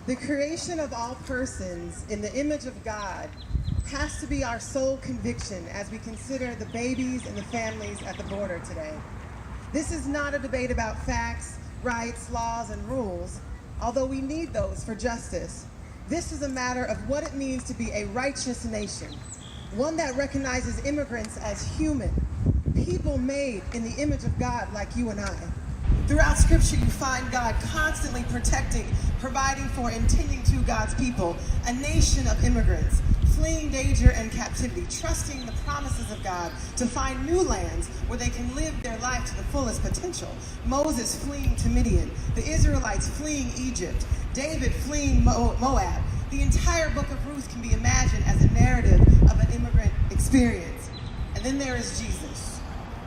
The creation of all persons in the image of God has to be our sole conviction as we consider the babies and the families at the border today. This is not a debate about facts, rights, laws, and rules, although we need those for justice. This is a matter of what it means to be a righteous nation, one that recognizes immigrants as human, people made in the image of God like you and I. Throughout Scripture, you find God constantly protecting, providing for, and tending to God's people, a nation of immigrants, fleeing danger and captivity, trusting the promises of God to find new lands where they can live their life to the fullest potential. Moses fleeing to Midian, the Israelites fleeing Egypt, David fleeing Moab. The entire book of Ruth can be imagined as a narrative of an immigrant experience. And then there is Jesus,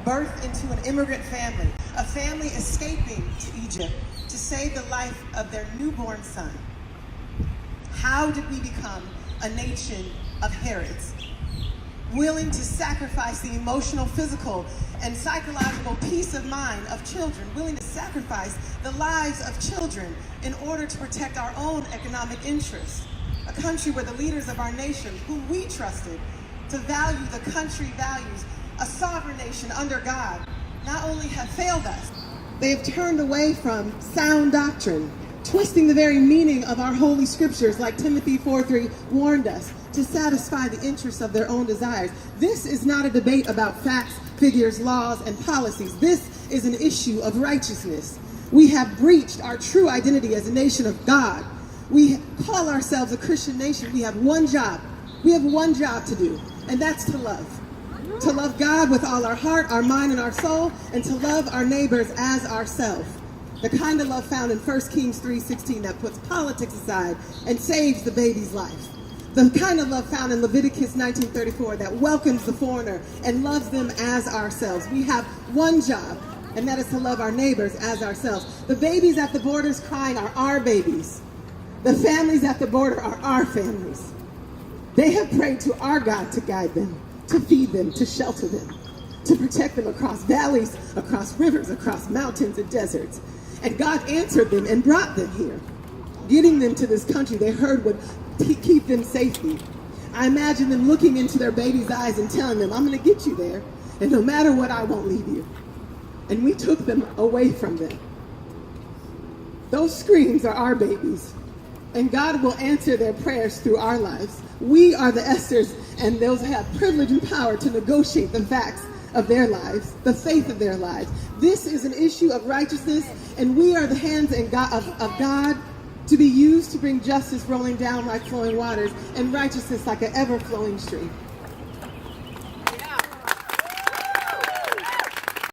birthed into an immigrant family, a family escaping to Egypt to save the life of their newborn son. How did we become a nation of Herods, willing to sacrifice the emotional, physical, and psychological peace of mind of children, willing to sacrifice the lives of children in order to protect our own economic interests? A country where the leaders of our nation, whom we trusted to value the country values, a sovereign nation under God, not only have failed us, they have turned away from sound doctrine, twisting the very meaning of our holy scriptures, like Timothy 4:3 warned us, to satisfy the interests of their own desires. This is not a debate about facts, figures, laws, and policies. This is an issue of righteousness. We have breached our true identity as a nation of God. We call ourselves a Christian nation. We have one job. We have one job to do, and that's to love. To love God with all our heart, our mind, and our soul, and to love our neighbors as ourselves. The kind of love found in 1 Kings 3:16 that puts politics aside and saves the baby's life. The kind of love found in Leviticus 19:34 that welcomes the foreigner and loves them as ourselves. We have one job, and that is to love our neighbors as ourselves. The babies at the borders crying are our babies. The families at the border are our families. They have prayed to our God to guide them, to feed them, to shelter them, to protect them across valleys, across rivers, across mountains and deserts. And God answered them and brought them here, getting them to this country they heard would keep them safety. I imagine them looking into their baby's eyes and telling them, I'm going to get you there, and no matter what, I won't leave you. And we took them away from them. Those screams are our babies, and God will answer their prayers through our lives. We are the Esthers, and those who have privilege and power to negotiate the facts of their lives, the faith of their lives. This is an issue of righteousness, and we are the hands of God to be used to bring justice rolling down like flowing waters and righteousness like an ever-flowing stream.